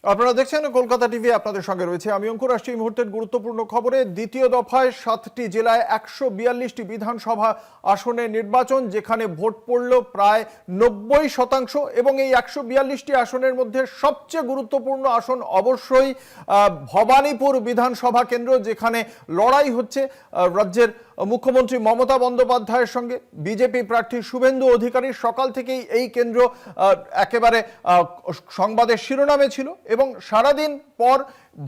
আপনারা দেখছেন কলকাতা টিভি, আপনাদের সঙ্গে রয়েছে আমি অঙ্কুর। আসছি এই মুহূর্তের গুরুত্বপূর্ণ খবরে। দ্বিতীয় দফায় 7টি জেলায় 142টি বিধানসভা আসনে নির্বাচন, যেখানে ভোট পড়ল প্রায় 90%। এবং এই 142টি আসনের মধ্যে সবচেয়ে গুরুত্বপূর্ণ আসন অবশ্যই ভবানীপুর বিধানসভা কেন্দ্র, যেখানে লড়াই হচ্ছে রাজ্যের মুখ্যমন্ত্রী মমতা বন্দ্যোপাধ্যায়ের সঙ্গে বিজেপি প্রার্থী শুভেন্দু অধিকারী। সকাল থেকেই এই কেন্দ্র একেবারে সংবাদের শিরোনামে ছিল এবং সারাদিন পর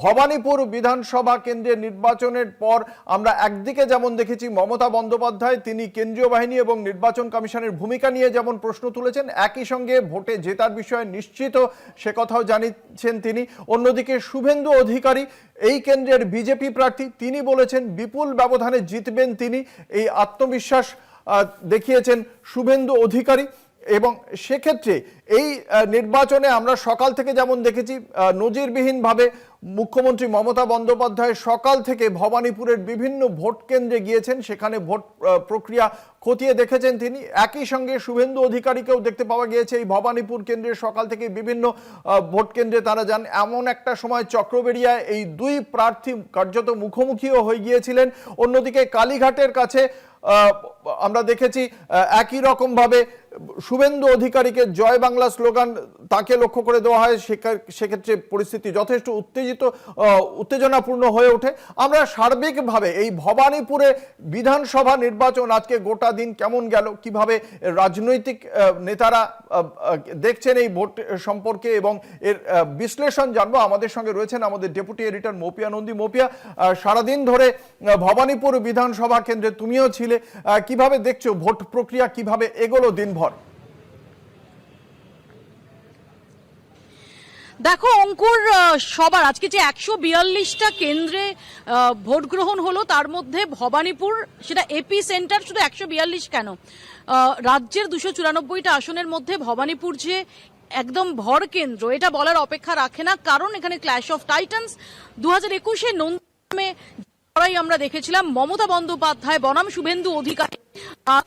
ভবানীপুর বিধানসভা কেন্দ্রের নির্বাচনের পর আমরা একদিকে যেমন দেখেছি মমতা বন্দ্যোপাধ্যায়, তিনি কেন্দ্রীয় বাহিনী এবং নির্বাচন কমিশনের ভূমিকা নিয়ে যেমন প্রশ্ন তুলেছেন, একই সঙ্গে ভোটে জেতার বিষয়ে নিশ্চিত সে কথাও জানিয়েছেন তিনি। অন্যদিকে শুভেন্দু অধিকারী, এই কেন্দ্রের বিজেপি প্রার্থী, তিনি বলেছেন বিপুল ব্যবধানে জিতবেন তিনি। এই আত্মবিশ্বাস দেখিয়েছেন শুভেন্দু অধিকারী। এবং সেক্ষেত্রে এই নির্বাচনে আমরা সকাল থেকে যেমন দেখেছি, নজিরবিহীনভাবে মুখ্যমন্ত্রী মমতা বন্দ্যোপাধ্যায় সকাল থেকে ভবানীপুরের বিভিন্ন ভোট কেন্দ্রে গিয়েছেন, সেখানে ভোট প্রক্রিয়া খতিয়ে দেখেছেন তিনি। একই সঙ্গে শুভেন্দু অধিকারীকেও দেখতে পাওয়া গিয়েছে এই ভবানীপুর কেন্দ্রে সকাল থেকে বিভিন্ন ভোট কেন্দ্রে তারা যান। এমন একটা সময় চক্রবেড়িয়ায় এই দুই প্রার্থী কার্যত মুখোমুখিও হয়ে গিয়েছিলেন। অন্যদিকে কালীঘাটের কাছে আমরা দেখেছি একই রকমভাবে শুভেন্দু অধিকারীকে জয় বাংলা স্লোগান তাকে লক্ষ্য করে দেওয়া হয়। সেক্ষেত্রে পরিস্থিতি যথেষ্ট উত্তেজনাপূর্ণ হয়ে ওঠে। আমরা সার্বিকভাবে এই ভবানীপুরে বিধানসভা নির্বাচন আজকে গোটা দিন কেমন গেল, কিভাবে রাজনৈতিক নেতারা দেখছেন এই ভোট সম্পর্কে এবং এর বিশ্লেষণ জানবো। আমাদের সঙ্গে রয়েছেন আমাদের ডেপুটি এডিটর মৌপিয়া নন্দী। মৌপিয়া, সারাদিন ধরে ভবানীপুর বিধানসভা কেন্দ্রে তুমিও ছিলে, কিভাবে দেখছো ভোট প্রক্রিয়া, কিভাবে এগোলো দিনভর? দেখো অঙ্কুর, সবার আজকে যে 142টা কেন্দ্রে ভোট গ্রহণ হলো, তার মধ্যে ভবানীপুর সেটা এপি সেন্টার। শুধু 142 কেন, রাজ্যের 294টা আসনের মধ্যে ভবানীপুর যে একদম ভর কেন্দ্র, এটা বলার অপেক্ষা রাখে না। কারণ এখানে ক্ল্যাশ অফ টাইটান্স 2021-এ নন্দীগ্রামে আমরা দেখেছিলাম মমতা বন্দ্যোপাধ্যায় বনাম শুভেন্দু অধিকারী।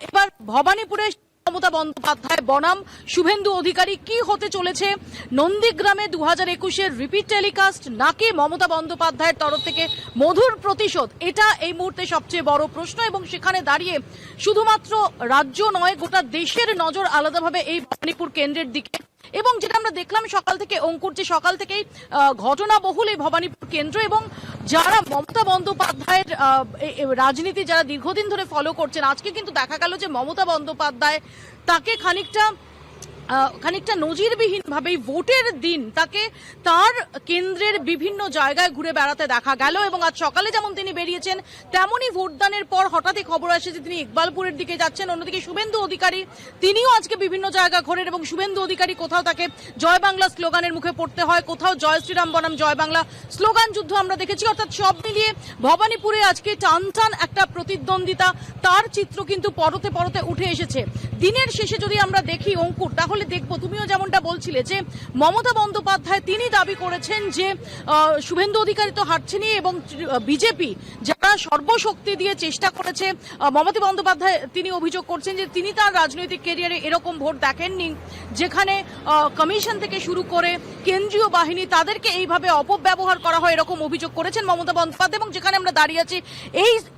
এবার ভবানীপুরে মমতা বন্দ্যোপাধ্যায় বনাম শুভেন্দু অধিকারী কি হতে চলেছে? নন্দীগ্রামে 2021-এর রিপিট টেলিকাস্ট নাকি মমতা বন্দ্যোপাধ্যায়ের তরফ থেকে মধুর প্রতিশোধ? এটা এই মুহূর্তে সবচেয়ে বড় প্রশ্ন। এবং সেখানে দাঁড়িয়ে শুধুমাত্র রাজ্য নয়, গোটা দেশের নজর আলাদাভাবে এই ভবানীপুর কেন্দ্রের দিকে। এবং যেটা আমরা দেখলাম সকাল থেকে অঙ্কুর, যে সকাল থেকেই ঘটনাবহুল এই ভবানীপুর কেন্দ্র, এবং যারা মমতা বন্দ্যোপাধ্যায়ের রাজনীতি যারা দীর্ঘদিন ধরে ফলো করছেন, আজকে কিন্তু দেখা গেল যে মমতা বন্দ্যোপাধ্যায় তাকে খানিকটা নজিরবিহীন ভাবেই ভোটের দিন তাকে তার কেন্দ্রের বিভিন্ন জায়গায় ঘুরে বেড়াতে দেখা গেল। এবং আজ সকালে যেমন তিনি বেরিয়েছেন, তেমনই ভোটদানের পর হঠাৎই খবর আসে যে তিনি ইকবালপুরের দিকে যাচ্ছেন। অন্যদিকে শুভেন্দু অধিকারী, তিনিও আজকে বিভিন্ন জায়গা ঘোরেন এবং শুভেন্দু অধিকারী কোথাও তাকে জয় বাংলা স্লোগানের মুখে পড়তে হয়, কোথাও জয় শ্রীরাম বনাম জয় বাংলা স্লোগান যুদ্ধ আমরা দেখেছি। অর্থাৎ সব মিলিয়ে ভবানীপুরে আজকে টান একটা প্রতিদ্বন্দ্বিতা, তার চিত্র কিন্তু পরতে পরতে উঠে এসেছে। দিনের শেষে যদি আমরা দেখি অঙ্কুর, তাহলে দেখবো তুমিও যেমনটা বলছিলে যে মমতা বন্দ্যোপাধ্যায় তিনি দাবি করেছেন যে শুভেন্দু অধিকারী তো হারছেনই, এবং বিজেপি যারা সর্বশক্তি দিয়ে চেষ্টা করেছে, মমতা বন্দ্যোপাধ্যায় তিনি অভিযোগ করছেন যে তিনি তার রাজনৈতিক ক্যারিয়ারে এরকম ভোট দেখেননি, যেখানে কমিশন থেকে শুরু করে কেন্দ্রীয় বাহিনী তাদেরকে এইভাবে অপব্যবহার করা হয়, এরকম অভিযোগ করেছেন মমতা বন্দ্যোপাধ্যায়। এবং যেখানে আমরা দাঁড়িয়ে আছি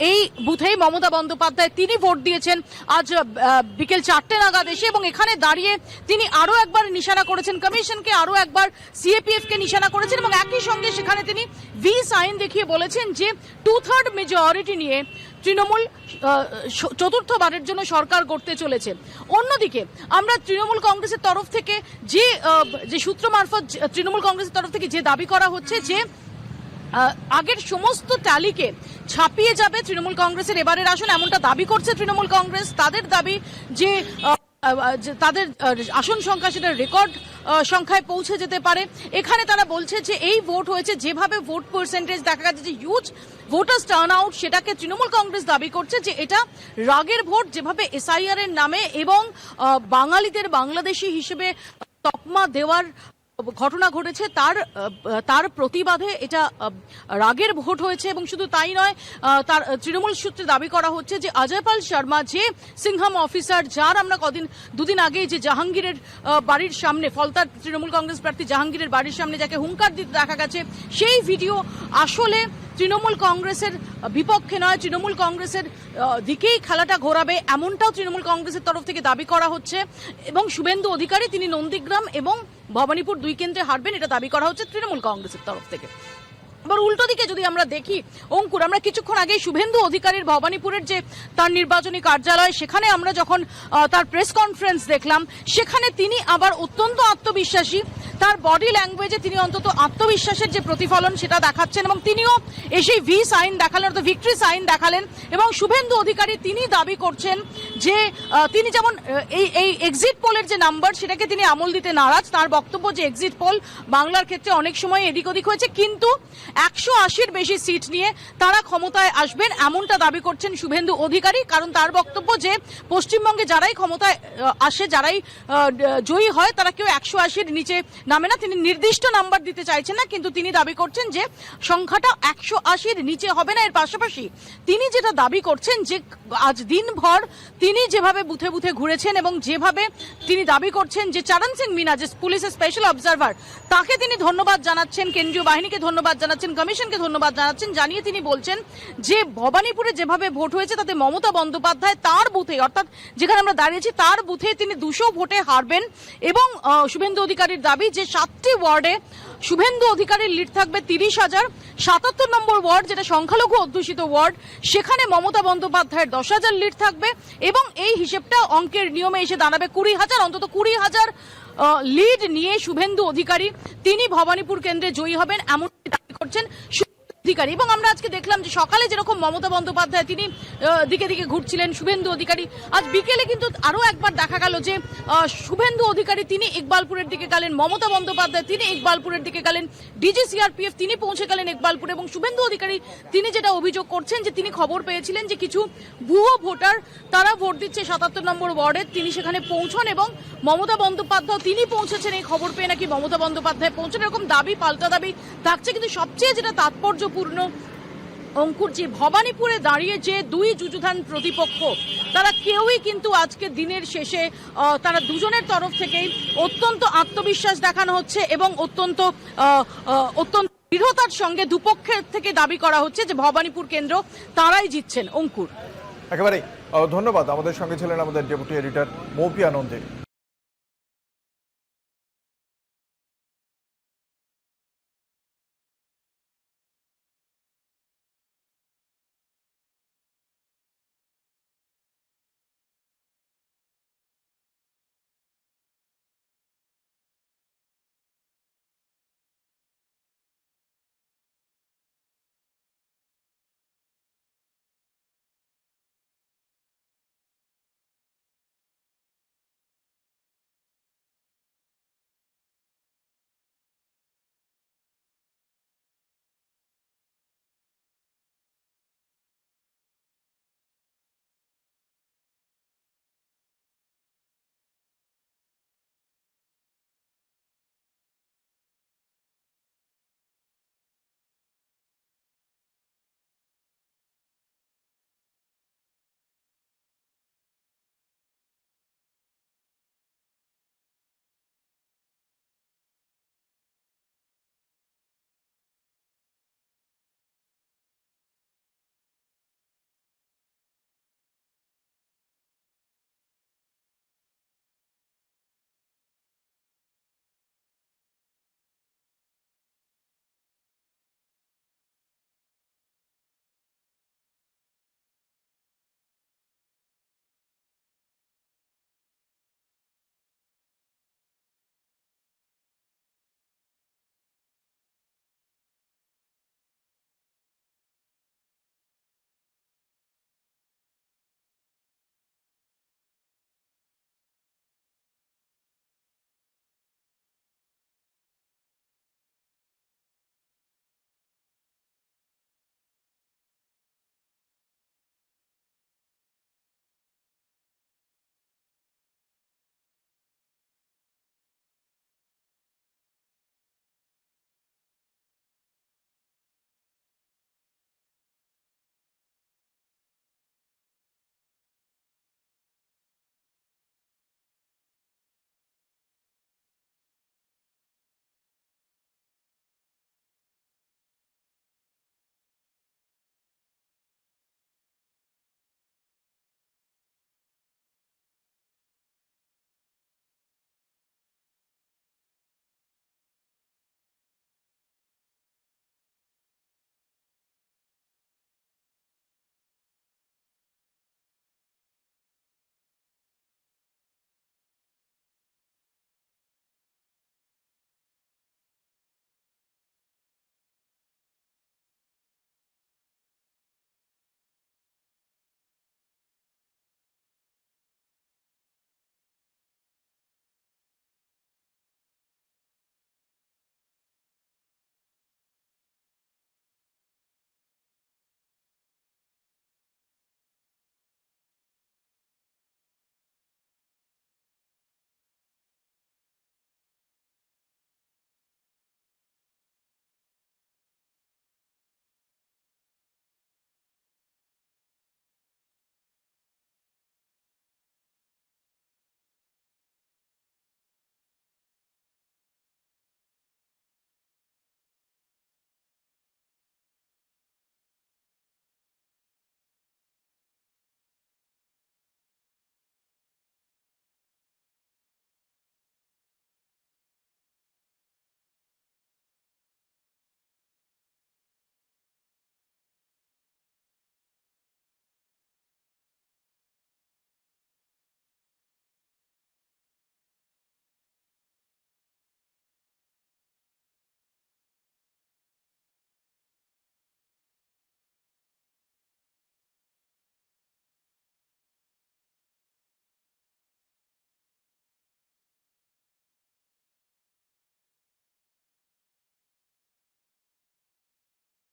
এই বুথেই মমতা বন্দ্যোপাধ্যায় তিনি ভোট দিয়েছেন আজ বিকেল 4টে নাগাদ এসে, এবং এখানে দাঁড়িয়ে তিনি আরো একবার নিশানা করেছেন কমিশনকে, আরো একবার সিএপিএফ কে নিশানা করেছেন। এবং একই সঙ্গে সেখানে তিনি ভি সাইন দেখিয়ে বলেছেন যে 2/3 মেজরিটি নিয়ে তৃণমূল চতুর্থবারের জন্য সরকার গড়তে চলেছে। অন্যদিকে আমরা তৃণমূল কংগ্রেসের তরফ থেকে যে সূত্র মারফত তৃণমূল কংগ্রেসের তরফ থেকে যে দাবি করা হচ্ছে যে আগের সমস্ত ট্যালিকে ছাপিয়ে যাবে তৃণমূল কংগ্রেসের এবারের আসন, এমনটা দাবি করছে তৃণমূল কংগ্রেস। তাদের দাবি যে তাদের আসন সংখ্যা সেটা রেকর্ড সংখ্যায় পৌঁছে যেতে পারে। এখানে তারা বলছে যে এই ভোট হয়েছে, যেভাবে ভোট পার্সেন্টেজ দেখা গেছে যে হিউজ ভোটার্স টার্ন আউট, সেটাকে তৃণমূল কংগ্রেস দাবি করছে যে এটা রাগের ভোট। যেভাবে এসআইআর এর নামে এবং বাঙালিদের বাংলাদেশি হিসেবে তকমা দেওয়ার ঘটনা ঘটেছে তার প্রতিবাদে এটা রাগের ভোট হয়েছে। এবং শুধু তাই নয়, তার তৃণমূল সূত্রে দাবি করা হচ্ছে যে অজয় পাল শর্মা, যে সিংহাম অফিসার, যার আমরা দুদিন আগে যে জাহাঙ্গীরের বাড়ির সামনে, ফলতার তৃণমূল কংগ্রেস প্রার্থী জাহাঙ্গীরের বাড়ির সামনে যাকে হুঙ্কার দিতে দেখা গেছে, সেই ভিডিও আসলে তৃণমূল কংগ্রেসের বিপক্ষে নয়, তৃণমূল কংগ্রেসের দিকেই খেলাটা ঘোরাবে, এমনটাও তৃণমূল কংগ্রেসের তরফ থেকে দাবি করা হচ্ছে। এবং শুভেন্দু অধিকারী তিনি নন্দীগ্রাম এবং ভবানীপুর 2 কেন্দ্রে হারবেন, এটা দাবি করা হচ্ছে তৃণমূল কংগ্রেসের তরফ থেকে। এবার উল্টো দিকে যদি আমরা দেখি অঙ্কুর, আমরা কিছুক্ষণ আগে শুভেন্দু অধিকারীর ভবানীপুরের যে তার নির্বাচনী কার্যালয়, সেখানে আমরা যখন তার প্রেস কনফারেন্স দেখলাম, সেখানে তিনি আবার অত্যন্ত আত্মবিশ্বাসী, তার বডি ল্যাঙ্গুয়েজে তিনি অন্তত আত্মবিশ্বাসের যে প্রতিফলন সেটা দেখাচ্ছেন। এবং তিনিও এসেই ভি সাইন দেখালেন, অর্থাৎ ভিক্টরি সাইন দেখালেন। এবং শুভেন্দু অধিকারী তিনি দাবি করছেন যে তিনি যেমন এই এক্সিট পোলের যে নাম্বার সেটাকে তিনি আমল দিতে নারাজ। তার বক্তব্য যে এক্সিট পোল বাংলার ক্ষেত্রে অনেক সময় এদিক ওদিক হয়েছে, কিন্তু 180-র বেশি সিট নিয়ে তারা ক্ষমতায় আসবেন, এমনটা দাবি করছেন শুভেন্দু অধিকারী। কারণ তার বক্তব্য যে পশ্চিমবঙ্গে যারাই ক্ষমতায় আসে, যারাই জয়ী হয়, তারা কেউ 180-র নিচে নামে না। তিনি নির্দিষ্ট নাম্বার দিতে চাইছেন না, কিন্তু তিনি দাবি করছেন যে সংখ্যাটা 180-র নিচে হবে না। এর পাশাপাশি তিনি যেটা দাবি করছেন যে আজ দিনভর তিনি যেভাবে বুথে বুথে ঘুরেছেন এবং যেভাবে তিনি দাবি করছেন যে চরণ সিং মিনা, যে পুলিশের স্পেশাল অবজারভার, তাকে তিনি ধন্যবাদ জানাচ্ছেন, কেন্দ্রীয় বাহিনীকে ধন্যবাদ জানাচ্ছেন, কমিশনকে ধন্যবাদ জানাচ্ছেন। জানিয়ে তিনি বলছেন যে ভবানীপুরে যেভাবে ভোট হয়েছে তাতে মমতা বন্দ্যোপাধ্যায় তার বুথে, অর্থাৎ যেখানে আমরা দাঁড়িয়েছি তার বুথে তিনি 200 ভোটে হারবেন। এবং শুভেন্দু অধিকারীর দাবি যে 7টি ওয়ার্ডে শুভেন্দু অধিকারীর লিড থাকবে 30,000। 77 নম্বর ওয়ার্ড, যেটা সংখ্যালঘু অধ্যুষিত ওয়ার্ড, সেখানে মমতা বন্দ্যোপাধ্যায়ের 10,000 লিড থাকবে। এবং এই হিসেবটা অঙ্কের নিয়মে এসে দাঁড়াবে 20,000, অন্তত 20,000 লিড নিয়ে শুভেন্দু অধিকারী তিনি ভবানীপুর কেন্দ্রে জয়ী হবেন, এমন দাবি করছেন অধিকারী। এবং আমরা আজকে দেখলাম যে সকালে যেরকম মমতা বন্দ্যোপাধ্যায় তিনি দিকে দিকে ঘুরছিলেন, শুভেন্দু অধিকারী আজ বিকেলে কিন্তু আরো একবার দেখা গেল যে শুভেন্দু অধিকারী তিনি ইকবালপুরের দিকে গেলেন, মমতা বন্দ্যোপাধ্যায় তিনি ইকবালপুরের দিকে গেলেন, ডিজি সিআরপিএফ তিনি পৌঁছে গেলেন ইকবালপুরে। এবং শুভেন্দু অধিকারী তিনি যেটা অভিযোগ করছেন যে তিনি খবর পেয়েছিলেন যে কিছু ভুয়ো ভোটার তারা ভোট দিচ্ছে 77 নম্বর ওয়ার্ডে, তিনি সেখানে পৌঁছন এবং মমতা বন্দ্যোপাধ্যায় তিনি পৌঁছেছেন, এই খবর পেয়ে নাকি মমতা বন্দ্যোপাধ্যায় পৌঁছেন, এরকম দাবি পাল্টা দাবি থাকছে। কিন্তু সবচেয়ে যেটা তাৎপর্যপূর্ণ অঙ্কুর, যে ভবানীপুরে দাঁড়িয়ে যে দুই যুযুধান প্রতিপক্ষ, তারা কেউই কিন্তু আজকে দিনের শেষে তারা দুজনের তরফ থেকেই অত্যন্ত আত্মবিশ্বাস দেখানো হচ্ছে এবং অত্যন্ত দৃঢ়তার সঙ্গে দুপক্ষের থেকে দাবি করা হচ্ছে যে ভবানীপুর কেন্দ্র তারাই জিতছেন। অঙ্কুর, একেবারেই ধন্যবাদ। আমাদের সঙ্গে ছিলেন আমাদের ডেপুটি এডিটর মৌপিয়া নন্দী।